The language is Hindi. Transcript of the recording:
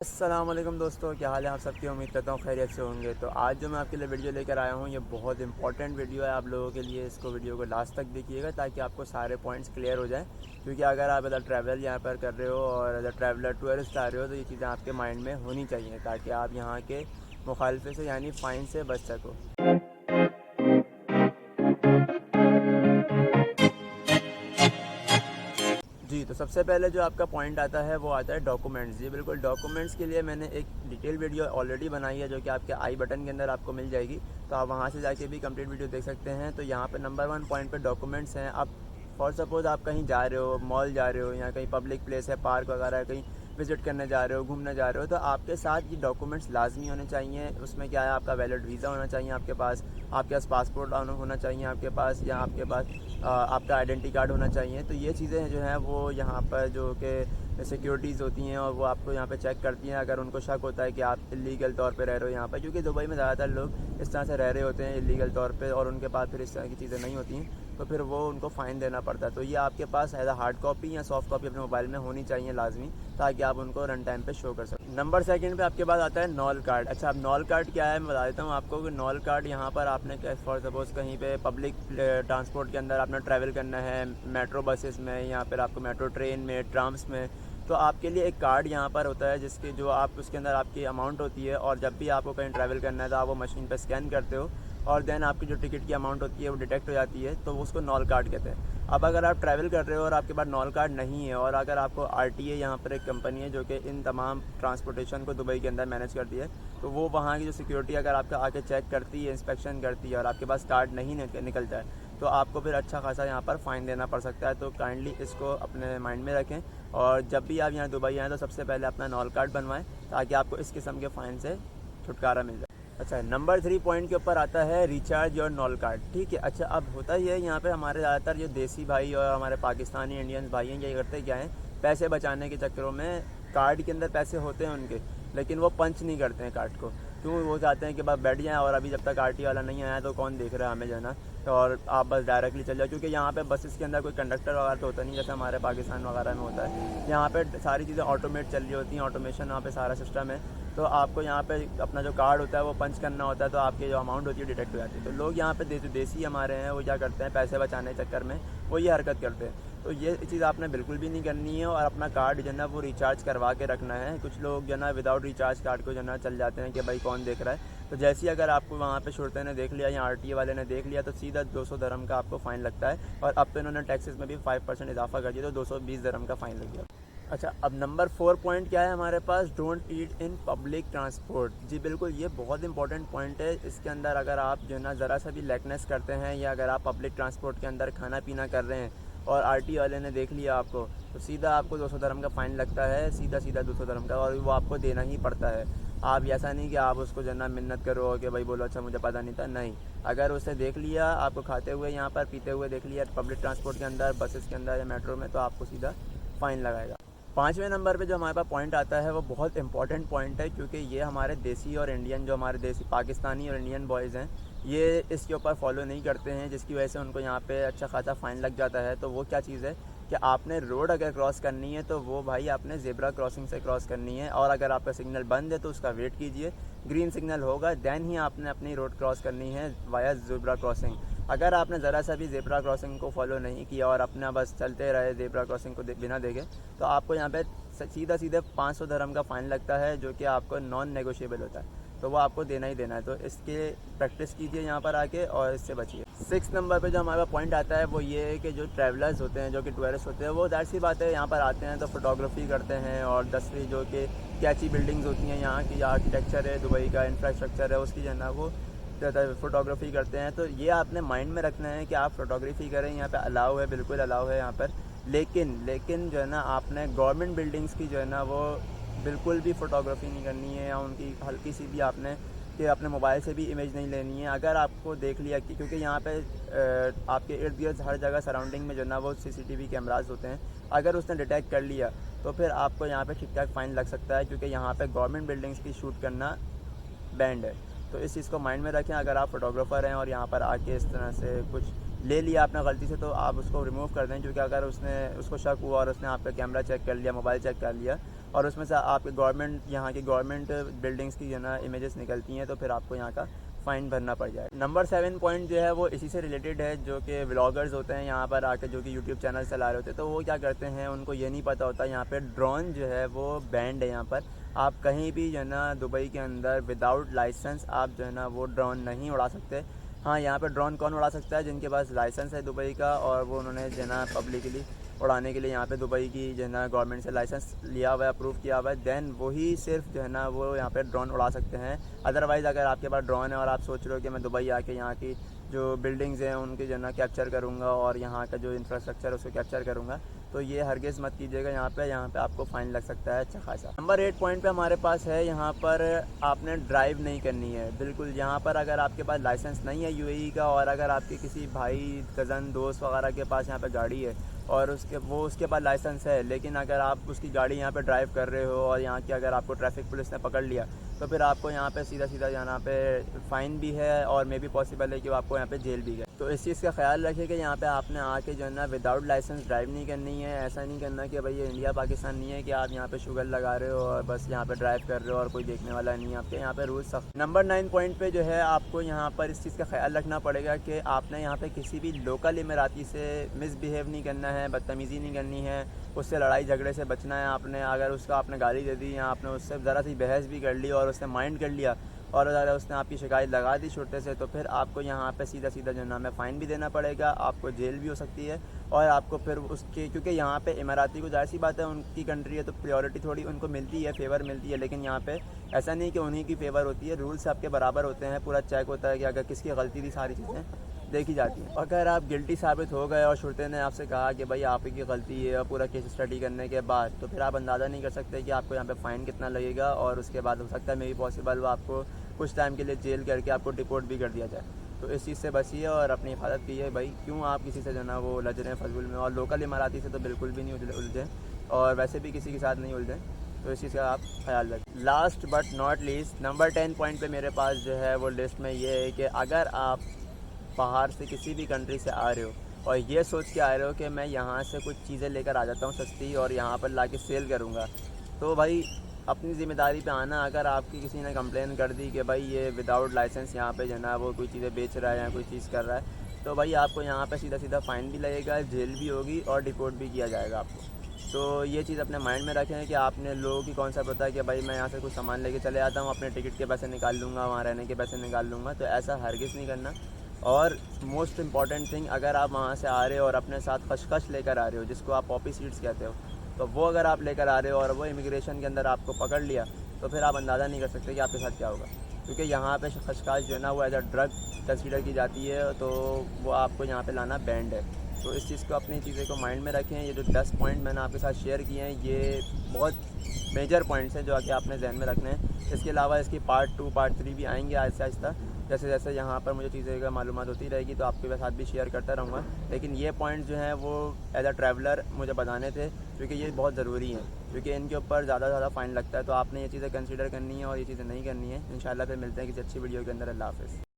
अस्सलाम वालेकुम दोस्तों, क्या हाल है आप सबकी। उम्मीद करता हूँ खैरियत से होंगे। तो आज जो मैं आपके लिए वीडियो लेकर आया हूँ ये बहुत इंपॉर्टेंट वीडियो है आप लोगों के लिए। इसको वीडियो को लास्ट तक देखिएगा ताकि आपको सारे पॉइंट्स क्लियर हो जाएं। क्योंकि अगर आप इधर ट्रैवल यहाँ पर कर रहे हो और इधर ट्रैवलर टूरिस्ट आ रहे हो तो ये चीज़ें आपके माइंड में होनी चाहिए ताकि आप यहाँ के मुखालफे से यानी फ़ाइन से बच सको। जी, तो सबसे पहले जो आपका पॉइंट आता है वो आता है डॉक्यूमेंट्स। जी बिल्कुल, डॉक्यूमेंट्स के लिए मैंने एक डिटेल वीडियो ऑलरेडी बनाई है जो कि आपके आई बटन के अंदर आपको मिल जाएगी। तो आप वहाँ से जाके भी कंप्लीट वीडियो देख सकते हैं। तो यहाँ पे नंबर 1 पॉइंट पे डॉक्यूमेंट्स हैं। आप फॉर सपोज़ आप कहीं जा रहे हो, मॉल जा रहे हो या कहीं पब्लिक प्लेस है, पार्क वगैरह है, कहीं विज़िट करने जा रहे हो, घूमने जा रहे हो, तो आपके साथ ये डॉक्यूमेंट्स लाजमी होने चाहिए। उसमें क्या है, आपका वैलिड वीज़ा होना चाहिए आपके पास पासपोर्ट होना चाहिए आपके पास, या आपके पास आपका आइडेंटिटी कार्ड होना चाहिए। तो ये चीज़ें जो हैं वो यहाँ पर जो कि सिक्योरिटीज़ होती हैं और वो आपको यहाँ पे चेक करती हैं अगर उनको शक होता है कि आप इलीगल तौर पे रह रहे हो यहाँ पर। क्योंकि दुबई में ज़्यादातर लोग इस तरह से रह रहे होते हैं इलीगल तौर पे और उनके पास फिर इस तरह की चीज़ें नहीं होती हैं, तो फिर वो उनको फ़ाइन देना पड़ता है। तो ये आपके पास एज अ हार्ड कॉपी या सॉफ्ट कॉपी अपने मोबाइल में होनी चाहिए लाजमी, ताकि आप उनको रन टाइम पे शो कर सकें। नंबर सेकंड पे आपके पास आता है नॉल कार्ड। अच्छा, अब नॉल कार्ड क्या है मैं बता देता हूँ आपको कि नॉल कार्ड यहाँ पर आपने फॉर सपोज़ कहीं पे पब्लिक ट्रांसपोर्ट के अंदर आपने ट्रैवल करना है, मेट्रो बसेस में या फिर आपको मेट्रो ट्रेन में, ट्राम्स में, तो आपके लिए एक कार्ड यहाँ पर होता है जिसके जो आप उसके अंदर आपकी अमाउंट होती है और जब भी आपको कहीं ट्रैवल करना है तो आप वो मशीन पर स्कैन करते हो और देन आपकी जो टिकट की अमाउंट होती है वो डिटेक्ट हो जाती है, तो उसको नॉल कार्ड कहते हैं। अब अगर आप ट्रैवल कर रहे हो और आपके पास नॉल कार्ड नहीं है और अगर आपको आरटीए यहाँ पर एक कंपनी है जो कि इन तमाम ट्रांसपोर्टेशन को दुबई के अंदर मैनेज करती है, तो वो वहाँ की जो सिक्योरिटी अगर आपका आके चेक करती है, इंस्पेक्शन करती है और आपके पास कार्ड नहीं निकलता है तो आपको फिर अच्छा खासा यहाँ पर फ़ाइन देना पड़ सकता है। तो काइंडली इसको अपने माइंड में रखें और जब भी आप यहाँ दुबई आएँ तो सबसे पहले अपना नॉल कार्ड बनवाएं ताकि आपको इस किस्म के फ़ाइन से छुटकारा मिल जाए। अच्छा, नंबर 3 पॉइंट के ऊपर आता है रिचार्ज योर नॉल कार्ड। ठीक है, अच्छा अब होता ही है यहाँ पे हमारे ज़्यादातर जो देसी भाई और हमारे पाकिस्तानी इंडियंस भाई हैं ये करते क्या हैं, पैसे बचाने के चक्करों में कार्ड के अंदर पैसे होते हैं उनके, लेकिन वो पंच नहीं करते हैं कार्ड को। क्यों? वो चाहते हैं कि बस बैठ जाएँ और अभी जब तक आरटी वाला नहीं आया तो कौन देख रहा है हमें जो है ना, तो और आप बस डायरेक्टली चल जाओ। क्योंकि यहाँ पे बसेस के अंदर कोई कंडक्टर वगैरह तो होता नहीं जैसे हमारे पाकिस्तान वगैरह में होता है। यहाँ पे सारी चीज़ें ऑटोमेट चल रही होती हैं, ऑटोमेशन यहाँ पे सारा सिस्टम है। तो आपको यहाँ पे अपना जो कार्ड होता है वो पंच करना होता है तो आपकी जो अमाउंट होती है डिटेक्ट हो जाती है। तो लोग यहाँ पे जो देसी हमारे हैं वो क्या करते हैं, पैसे बचाने के चक्कर में वो ये हरकत करते हैं। तो ये चीज़ आपने बिल्कुल भी नहीं करनी है और अपना कार्ड जो है ना वो रिचार्ज करवा के रखना है। कुछ लोग जो है ना विदाउट रिचार्ज कार्ड को जो है ना चल जाते हैं कि भाई कौन देख रहा है। तो जैसे ही अगर आपको वहाँ पे शुरते ने देख लिया या आरटीए वाले ने देख लिया तो सीधा 200 दरम का आपको फ़ाइन लगता है। और अब तो इन्होंने टैक्सेस में भी 5% इजाफा कर दिया तो 220 दरम का फ़ाइन लग गया। अच्छा, अब नंबर 4 पॉइंट क्या है हमारे पास, don't eat in public transport. जी बिल्कुल, ये बहुत इंपॉर्टेंट पॉइंट है। इसके अंदर अगर आप जो है ना ज़रा सा भी लैकनेस करते हैं या अगर आप पब्लिक ट्रांसपोर्ट के अंदर खाना पीना कर रहे हैं और आरटीए वाले ने देख लिया आपको तो सीधा आपको 200 दरम का फ़ाइन लगता है, सीधा सीधा 200 दरम का, और वो आपको देना ही पड़ता है। आप ऐसा नहीं कि आप उसको जो है ना मिन्नत करो कि भाई बोलो अच्छा मुझे पता नहीं था, नहीं। अगर उसने देख लिया आपको खाते हुए यहाँ पर पीते हुए देख लिया पब्लिक ट्रांसपोर्ट के अंदर, बसेस के अंदर या मेट्रो में, तो आपको सीधा फ़ाइन लगाएगा। 5वें नंबर पे जो हमारे पास पॉइंट आता है वो बहुत इंपॉर्टेंट पॉइंट है क्योंकि ये हमारे देसी और इंडियन जो हमारे देसी पाकिस्तानी और इंडियन बॉयज़ हैं ये इसके ऊपर फॉलो नहीं करते हैं, जिसकी वजह से उनको यहाँ पे अच्छा खासा फ़ाइन लग जाता है। तो वो क्या चीज़ है कि आपने रोड अगर क्रॉस करनी है तो वो भाई आपने ज़ेब्रा क्रॉसिंग से क्रॉस करनी है, और अगर आपका सिग्नल बंद है तो उसका वेट कीजिए, ग्रीन सिग्नल होगा देन ही आपने अपनी रोड क्रॉस करनी है वाया ज़ेब्रा क्रॉसिंग। अगर आपने ज़रा सा भी ज़ेब्रा क्रॉसिंग को फॉलो नहीं किया और अपना बस चलते रहे ज़ेब्रा क्रॉसिंग को बिना देखे तो आपको यहाँ पे सीधा सीधे 500 दरम का फ़ाइन लगता है जो कि आपको नॉन नेगोशिएबल होता है, तो वो आपको देना ही देना है। तो इसके प्रैक्टिस कीजिए यहाँ पर आके और इससे बचिए। 6 नंबर पे जो हमारा पॉइंट आता है वो ये है कि जो ट्रैवलर्स होते हैं, जो कि टूरिस्ट होते हैं, वो ज़ाहिर सी बात है यहाँ पर आते हैं तो फोटोग्राफी करते हैं और 10वीं जो कि कैची बिल्डिंग्स होती हैं यहाँ की, आर्किटेक्चर है दुबई का, इंफ्रास्ट्रक्चर है उसकी जो है ना वो फ़ोटोग्राफी करते हैं। तो ये आपने माइंड में रखना है कि आप फ़ोटोग्राफी करें, यहाँ पे अलाउ है, बिल्कुल अलाउ है यहाँ पर। लेकिन जो है ना आपने गवर्नमेंट बिल्डिंग्स की जो है ना वो बिल्कुल भी फ़ोटोग्राफी नहीं करनी है, या उनकी हल्की सी भी आपने कि अपने मोबाइल से भी इमेज नहीं लेनी है। अगर आपको देख लिया कि क्योंकि यहाँ पे आपके इर्द गिर्द हर जगह सराउंडिंग में जो है ना वो सीसीटीवी कैमरास होते हैं, अगर उसने डिटेक्ट कर लिया तो फिर आपको यहाँ पे ठीक ठाक फ़ाइन लग सकता है क्योंकि यहाँ पे गवर्नमेंट बिल्डिंग्स की शूट करना बैंड है। तो इस चीज़ को माइंड में रखें। अगर आप फोटोग्राफ़र हैं और यहाँ पर आके इस तरह से कुछ ले लिया आपने गलती से तो आप उसको रिमूव कर दें, क्योंकि अगर उसको शक हुआ और उसने आपका कैमरा चेक कर लिया, मोबाइल चेक कर लिया, और उसमें से आपके गवर्नमेंट यहाँ की गवर्नमेंट बिल्डिंग्स की जो ना इमेजेस निकलती हैं, तो फिर आपको यहाँ का फ़ाइन भरना पड़ जाए। नंबर 7 पॉइंट जो है वो इसी से रिलेटेड है, जो कि व्लॉगर्स होते हैं यहाँ पर आके, जो कि यूट्यूब चैनल चला रहे होते हैं, तो वो क्या करते हैं, उनको ये नहीं पता होता यहाँ पे ड्रोन जो है वो बैंड है। यहाँ पर आप कहीं भी जो है ना दुबई के अंदर विदाउट लाइसेंस आप जो है ना वो ड्रोन नहीं उड़ा सकते। हाँ, यहाँ पे ड्रोन कौन उड़ा सकता है, जिनके पास लाइसेंस है दुबई का, और वो उन्होंने जो है ना पब्लिकली उड़ाने के लिए यहाँ पे दुबई की जो है ना गवर्नमेंट से लाइसेंस लिया हुआ है, अप्रूव किया हुआ है, देन वही सिर्फ जो है ना वो यहाँ पे ड्रोन उड़ा सकते हैं। अदरवाइज़ अगर आपके पास ड्रोन है और आप सोच रहे हो कि मैं दुबई आके यहाँ की जो बिल्डिंग्स हैं उनकी जो है ना कैप्चर करूँगा और यहाँ का जो इंफ्रास्ट्रक्चर है उसको कैप्चर करूँगा, तो ये हरगिज़ मत कीजिएगा। यहाँ पे आपको फ़ाइन लग सकता है अच्छा खासा। नंबर 8 पॉइंट पे हमारे पास है, यहाँ पर आपने ड्राइव नहीं करनी है बिल्कुल। यहाँ पर अगर आपके पास लाइसेंस नहीं है यूएई का, और अगर आपके किसी भाई, कज़न, दोस्त वगैरह के पास यहाँ पे गाड़ी है और उसके पास लाइसेंस है, लेकिन अगर आप उसकी गाड़ी यहाँ पे ड्राइव कर रहे हो और यहाँ की अगर आपको ट्रैफिक पुलिस ने पकड़ लिया, तो फिर आपको यहाँ पे सीधा यहाँ पे फ़ाइन भी है और मे भी पॉसिबल है कि आपको यहाँ पे जेल भी है। तो इस चीज़ का ख्याल रखिए कि यहाँ पे आपने आके जो है ना विदाउट लाइसेंस ड्राइव नहीं करनी है। ऐसा नहीं करना कि भाई ये इंडिया पाकिस्तान नहीं है कि आप यहाँ पे शुगर लगा रहे हो और बस यहाँ पे ड्राइव कर रहे हो और कोई देखने वाला नहीं है। आपके यहाँ पे रूल्स सख्त। नंबर 9 पॉइंट पे जो है आपको यहाँ पर इस चीज़ का ख्याल रखना पड़ेगा कि आपने यहाँ पे किसी भी लोकल इमराती से मिसबिहेव नहीं करना है, बदतमीज़ी नहीं करनी है, उससे लड़ाई झगड़े से बचना है। आपने अगर उसका आपने गाली दे दी या आपने उससे ज़रा सी बहस भी कर ली और उसने माइंड कर लिया और अगर उसने आपकी शिकायत लगा दी छोटे से, तो फिर आपको यहाँ पे सीधा जो नाम है फ़ाइन भी देना पड़ेगा, आपको जेल भी हो सकती है। और आपको फिर उसके, क्योंकि यहाँ पे इमाराती को जाहिर सी बात है उनकी कंट्री है तो प्रायोरिटी थोड़ी उनको मिलती है, फेवर मिलती है, लेकिन यहाँ पे ऐसा नहीं कि उन्हीं की फेवर होती है। रूल्स आपके बराबर होते हैं, पूरा चेक होता है कि अगर किसकी गलती थी सारी चीज़ें देखी जाती हैं। अगर आप गिल्टी साबित हो गए और शुरते ने आपसे कहा कि भाई आप ही की गलती है और पूरा केस स्टडी करने के बाद, तो फिर आप अंदाज़ा नहीं कर सकते कि आपको यहाँ पे फ़ाइन कितना लगेगा, और उसके बाद हो सकता है मे भी पॉसिबल वो आपको कुछ टाइम के लिए जेल करके आपको डिपोर्ट भी कर दिया जाए। तो इस चीज़ से बचिए और अपनी हिफाजत कीजिए। भाई क्यों आप किसी से जो ना वो लज रहे हैं फजूल में, और लोकल इमाराती से तो बिल्कुल भी नहीं उलझें और वैसे भी किसी के साथ नहीं उलझें। तो इस चीज़ का आप ख्याल रखें। Last but not least, number 10 point पे मेरे पास जो है वो लिस्ट में ये है कि अगर आप बाहर से किसी भी कंट्री से आ रहे हो और ये सोच के आ रहे हो कि मैं यहाँ से कुछ चीज़ें लेकर आ जाता हूँ सस्ती और यहाँ पर ला के सेल करूँगा, तो भाई अपनी ज़िम्मेदारी पे आना। अगर आपकी किसी ने कंप्लेन कर दी कि भाई ये विदाउट लाइसेंस यहाँ पे जो है ना वो कोई चीज़ें बेच रहा है या कोई चीज़ कर रहा है, तो भाई आपको यहाँ पे सीधा फ़ाइन भी लगेगा, जेल भी होगी और डिपोर्ट भी किया जाएगा आपको। तो ये चीज़ अपने माइंड में रखें कि आपने लोगों की कौन सा पता है कि भाई मैं यहाँ से कुछ सामान लेके चले आता हूँ, अपने टिकट के पैसे निकाल लूँगा, वहाँ रहने के पैसे निकाल लूँगा। तो ऐसा हरगिज़ नहीं करना। और मोस्ट इम्पॉर्टेंट थिंग, अगर आप वहाँ से आ रहे हो और अपने साथ खशखश लेकर आ रहे हो, जिसको आप पॉपी सीड्स कहते हो, तो वो अगर आप लेकर आ रहे हो और वो इमिग्रेशन के अंदर आपको पकड़ लिया, तो फिर आप अंदाज़ा नहीं कर सकते कि आपके साथ क्या होगा। क्योंकि यहाँ पे खसकाश जो है ना वो एज अ ड्रग कंसीडर की जाती है, तो वो आपको यहाँ पे लाना बैंड है। तो इस चीज़ को, अपनी चीज़ें को माइंड में रखें। ये जो 10 पॉइंट मैंने आपके साथ शेयर किए हैं, ये बहुत मेजर पॉइंट्स हैं जो आके आपने जहन में रखने हैं। इसके अलावा इसकी पार्ट 2 पार्ट 3 भी आएंगे आहिस्ता आहिस्ता, जैसे जैसे यहाँ पर मुझे चीज़ें का मालूमात होती रहेगी तो आपके साथ भी शेयर करता रहूँगा। लेकिन ये पॉइंट जो हैं वो एज अ ट्रैवलर मुझे बताने थे, क्योंकि ये बहुत ज़रूरी हैं, क्योंकि इनके ऊपर ज़्यादा फ़ाइन लगता है। तो आपने ये चीज़ें कंसीडर करनी है और ये चीज़ें नहीं करनी है। इंशाल्लाह फिर मिलते हैं किसी अच्छी वीडियो के अंदर। अल्लाह हाफ़िज़।